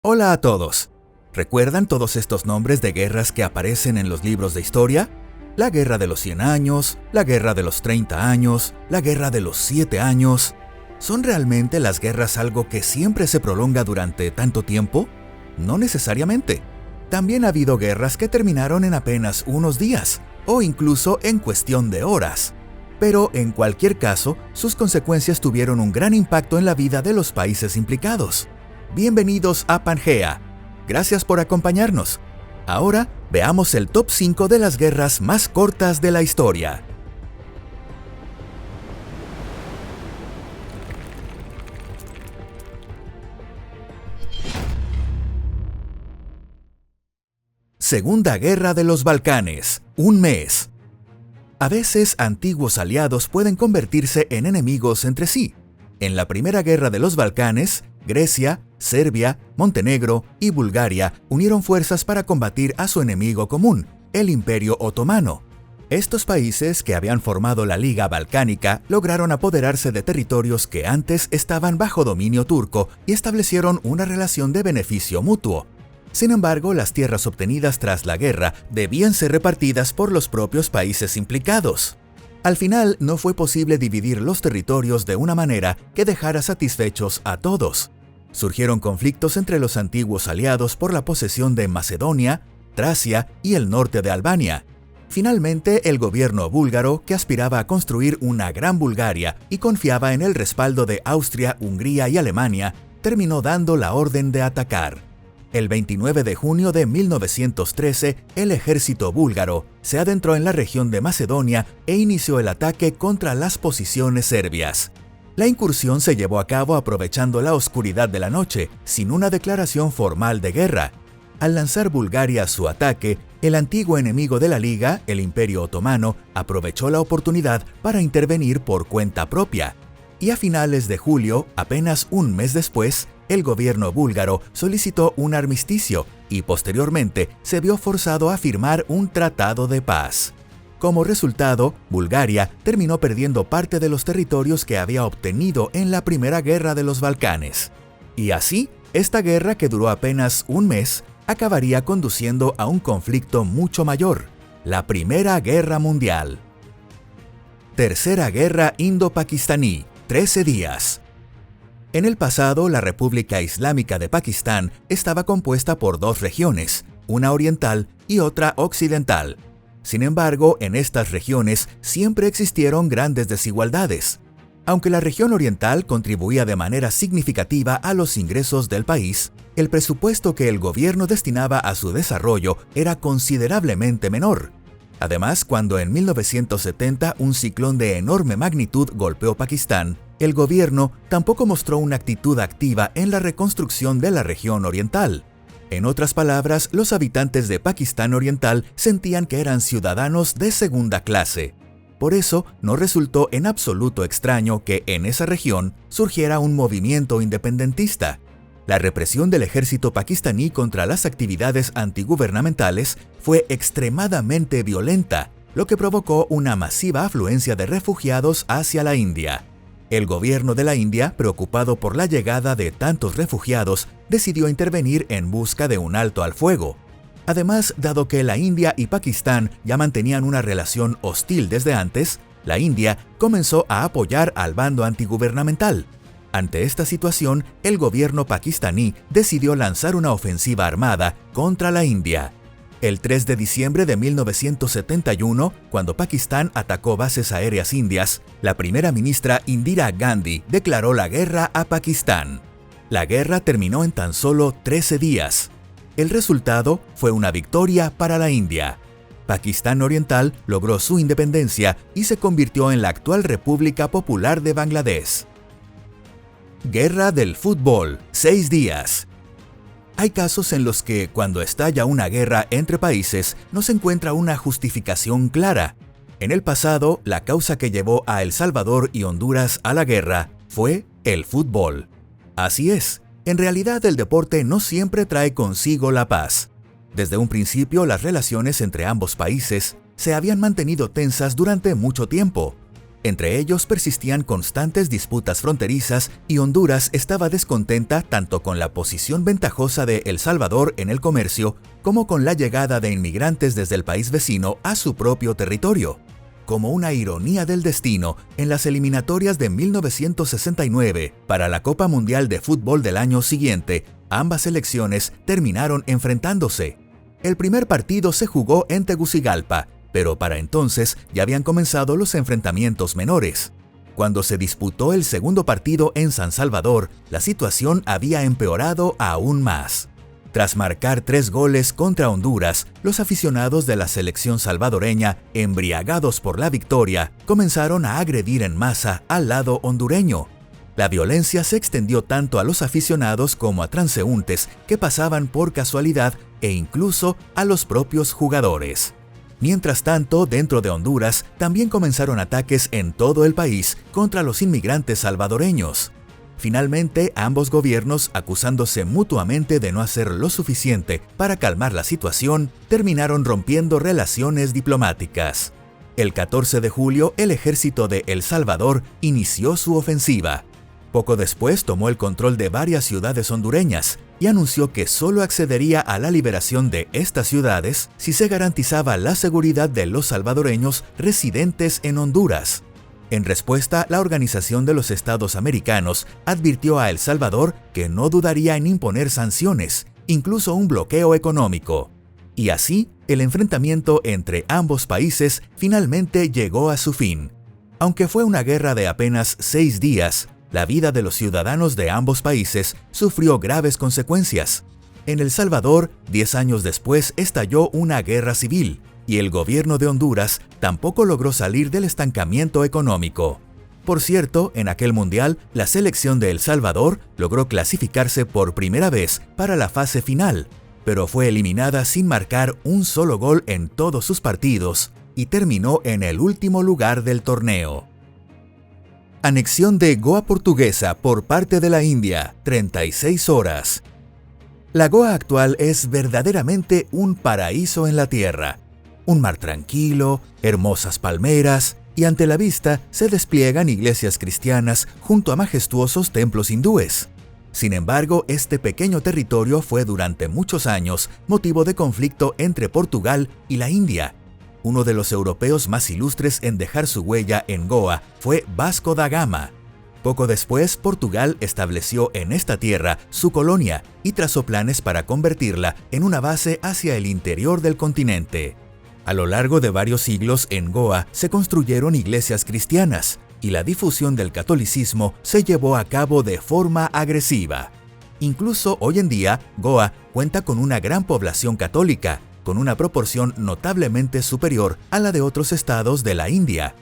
Hola a todos. ¿Recuerdan todos estos nombres de guerras que aparecen en los libros de historia? La Guerra de los 100 años, la Guerra de los 30 años, la Guerra de los 7 años. ¿Son realmente las guerras algo que siempre se prolonga durante tanto tiempo? No necesariamente. También ha habido guerras que terminaron en apenas unos días, o incluso en cuestión de horas. Pero en cualquier caso, sus consecuencias tuvieron un gran impacto en la vida de los países implicados. Bienvenidos a Pangea. Gracias por acompañarnos. Ahora veamos el top 5 de las guerras más cortas de la historia. Segunda Guerra de los Balcanes. Un mes. A veces antiguos aliados pueden convertirse en enemigos entre sí. En la Primera Guerra de los Balcanes, Grecia, Serbia, Montenegro y Bulgaria unieron fuerzas para combatir a su enemigo común, el Imperio Otomano. Estos países, que habían formado la Liga Balcánica, lograron apoderarse de territorios que antes estaban bajo dominio turco y establecieron una relación de beneficio mutuo. Sin embargo, las tierras obtenidas tras la guerra debían ser repartidas por los propios países implicados. Al final, no fue posible dividir los territorios de una manera que dejara satisfechos a todos. Surgieron conflictos entre los antiguos aliados por la posesión de Macedonia, Tracia y el norte de Albania. Finalmente, el gobierno búlgaro, que aspiraba a construir una gran Bulgaria y confiaba en el respaldo de Austria, Hungría y Alemania, terminó dando la orden de atacar. El 29 de junio de 1913, el ejército búlgaro se adentró en la región de Macedonia e inició el ataque contra las posiciones serbias. La incursión se llevó a cabo aprovechando la oscuridad de la noche, sin una declaración formal de guerra. Al lanzar Bulgaria su ataque, el antiguo enemigo de la Liga, el Imperio Otomano, aprovechó la oportunidad para intervenir por cuenta propia. Y a finales de julio, apenas un mes después, el gobierno búlgaro solicitó un armisticio y posteriormente se vio forzado a firmar un tratado de paz. Como resultado, Bulgaria terminó perdiendo parte de los territorios que había obtenido en la Primera Guerra de los Balcanes. Y así, esta guerra, que duró apenas un mes, acabaría conduciendo a un conflicto mucho mayor, la Primera Guerra Mundial. Tercera Guerra Indo-Pakistaní, 13 días. En el pasado, la República Islámica de Pakistán estaba compuesta por dos regiones, una oriental y otra occidental. Sin embargo, en estas regiones siempre existieron grandes desigualdades. Aunque la región oriental contribuía de manera significativa a los ingresos del país, el presupuesto que el gobierno destinaba a su desarrollo era considerablemente menor. Además, cuando en 1970 un ciclón de enorme magnitud golpeó Pakistán, el gobierno tampoco mostró una actitud activa en la reconstrucción de la región oriental. En otras palabras, los habitantes de Pakistán Oriental sentían que eran ciudadanos de segunda clase. Por eso, no resultó en absoluto extraño que en esa región surgiera un movimiento independentista. La represión del ejército pakistaní contra las actividades antigubernamentales fue extremadamente violenta, lo que provocó una masiva afluencia de refugiados hacia la India. El gobierno de la India, preocupado por la llegada de tantos refugiados, decidió intervenir en busca de un alto al fuego. Además, dado que la India y Pakistán ya mantenían una relación hostil desde antes, la India comenzó a apoyar al bando antigubernamental. Ante esta situación, el gobierno pakistaní decidió lanzar una ofensiva armada contra la India. El 3 de diciembre de 1971, cuando Pakistán atacó bases aéreas indias, la primera ministra Indira Gandhi declaró la guerra a Pakistán. La guerra terminó en tan solo 13 días. El resultado fue una victoria para la India. Pakistán Oriental logró su independencia y se convirtió en la actual República Popular de Bangladesh. Guerra del fútbol, 6 días. Hay casos en los que, cuando estalla una guerra entre países, no se encuentra una justificación clara. En el pasado, la causa que llevó a El Salvador y Honduras a la guerra fue el fútbol. Así es, en realidad el deporte no siempre trae consigo la paz. Desde un principio, las relaciones entre ambos países se habían mantenido tensas durante mucho tiempo. Entre ellos persistían constantes disputas fronterizas y Honduras estaba descontenta tanto con la posición ventajosa de El Salvador en el comercio como con la llegada de inmigrantes desde el país vecino a su propio territorio. Como una ironía del destino, en las eliminatorias de 1969 para la Copa Mundial de Fútbol del año siguiente, ambas selecciones terminaron enfrentándose. El primer partido se jugó en Tegucigalpa, pero para entonces ya habían comenzado los enfrentamientos menores. Cuando se disputó el segundo partido en San Salvador, la situación había empeorado aún más. Tras marcar 3 goles contra Honduras, los aficionados de la selección salvadoreña, embriagados por la victoria, comenzaron a agredir en masa al lado hondureño. La violencia se extendió tanto a los aficionados como a transeúntes que pasaban por casualidad e incluso a los propios jugadores. Mientras tanto, dentro de Honduras también comenzaron ataques en todo el país contra los inmigrantes salvadoreños. Finalmente, ambos gobiernos, acusándose mutuamente de no hacer lo suficiente para calmar la situación, terminaron rompiendo relaciones diplomáticas. El 14 de julio, el ejército de El Salvador inició su ofensiva. Poco después tomó el control de varias ciudades hondureñas y anunció que solo accedería a la liberación de estas ciudades si se garantizaba la seguridad de los salvadoreños residentes en Honduras. En respuesta, la Organización de los Estados Americanos advirtió a El Salvador que no dudaría en imponer sanciones, incluso un bloqueo económico. Y así, el enfrentamiento entre ambos países finalmente llegó a su fin. Aunque fue una guerra de apenas 6 días, la vida de los ciudadanos de ambos países sufrió graves consecuencias. En El Salvador, 10 años después, estalló una guerra civil, y el gobierno de Honduras tampoco logró salir del estancamiento económico. Por cierto, en aquel mundial, la selección de El Salvador logró clasificarse por primera vez para la fase final, pero fue eliminada sin marcar un solo gol en todos sus partidos y terminó en el último lugar del torneo. Anexión de Goa portuguesa por parte de la India, 36 horas. La Goa actual es verdaderamente un paraíso en la tierra. Un mar tranquilo, hermosas palmeras, y ante la vista se despliegan iglesias cristianas junto a majestuosos templos hindúes. Sin embargo, este pequeño territorio fue durante muchos años motivo de conflicto entre Portugal y la India. Uno de los europeos más ilustres en dejar su huella en Goa fue Vasco da Gama. Poco después, Portugal estableció en esta tierra su colonia y trazó planes para convertirla en una base hacia el interior del continente. A lo largo de varios siglos en Goa se construyeron iglesias cristianas y la difusión del catolicismo se llevó a cabo de forma agresiva. Incluso hoy en día, Goa cuenta con una gran población católica, con una proporción notablemente superior a la de otros estados de la India.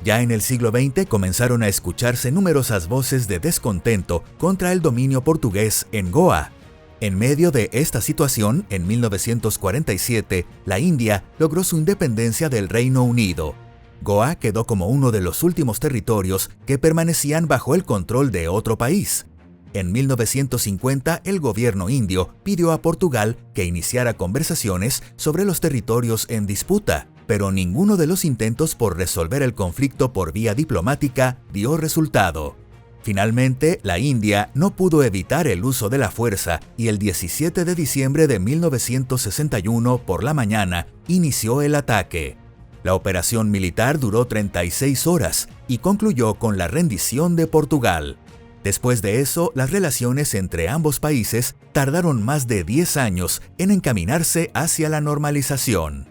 Ya en el siglo XX comenzaron a escucharse numerosas voces de descontento contra el dominio portugués en Goa. En medio de esta situación, en 1947, la India logró su independencia del Reino Unido. Goa quedó como uno de los últimos territorios que permanecían bajo el control de otro país. En 1950, el gobierno indio pidió a Portugal que iniciara conversaciones sobre los territorios en disputa, pero ninguno de los intentos por resolver el conflicto por vía diplomática dio resultado. Finalmente, la India no pudo evitar el uso de la fuerza y el 17 de diciembre de 1961 por la mañana inició el ataque. La operación militar duró 36 horas y concluyó con la rendición de Portugal. Después de eso, las relaciones entre ambos países tardaron más de 10 años en encaminarse hacia la normalización.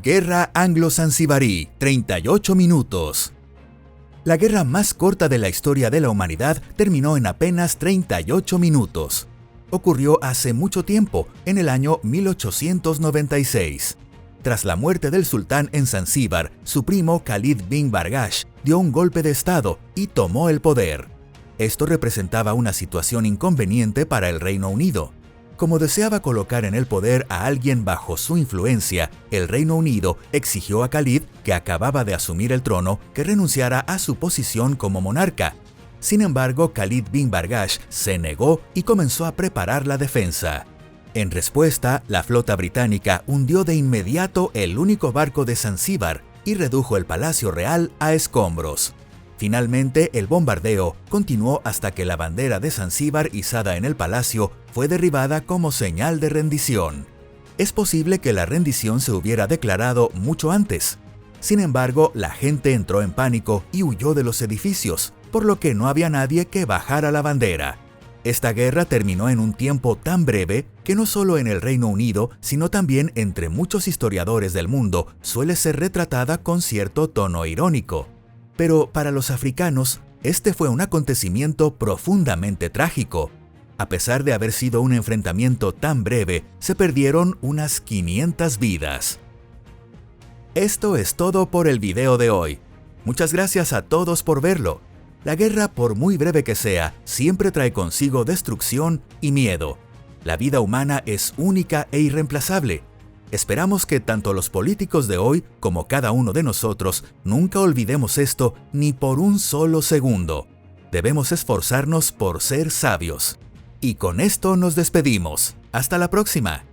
Guerra anglo-zanzibarí, 38 minutos. La guerra más corta de la historia de la humanidad terminó en apenas 38 minutos. Ocurrió hace mucho tiempo, en el año 1896. Tras la muerte del sultán en Zanzíbar, su primo Khalid bin Bargash dio un golpe de estado y tomó el poder. Esto representaba una situación inconveniente para el Reino Unido. Como deseaba colocar en el poder a alguien bajo su influencia, el Reino Unido exigió a Khalid, que acababa de asumir el trono, que renunciara a su posición como monarca. Sin embargo, Khalid bin Bargash se negó y comenzó a preparar la defensa. En respuesta, la flota británica hundió de inmediato el único barco de Zanzíbar y redujo el Palacio Real a escombros. Finalmente, el bombardeo continuó hasta que la bandera de Zanzíbar izada en el palacio fue derribada como señal de rendición. Es posible que la rendición se hubiera declarado mucho antes. Sin embargo, la gente entró en pánico y huyó de los edificios, por lo que no había nadie que bajara la bandera. Esta guerra terminó en un tiempo tan breve que no solo en el Reino Unido, sino también entre muchos historiadores del mundo suele ser retratada con cierto tono irónico. Pero para los africanos, este fue un acontecimiento profundamente trágico. A pesar de haber sido un enfrentamiento tan breve, se perdieron unas 500 vidas. Esto es todo por el video de hoy. Muchas gracias a todos por verlo. La guerra, por muy breve que sea, siempre trae consigo destrucción y miedo. La vida humana es única e irreemplazable. Esperamos que tanto los políticos de hoy como cada uno de nosotros nunca olvidemos esto ni por un solo segundo. Debemos esforzarnos por ser sabios. Y con esto nos despedimos. Hasta la próxima.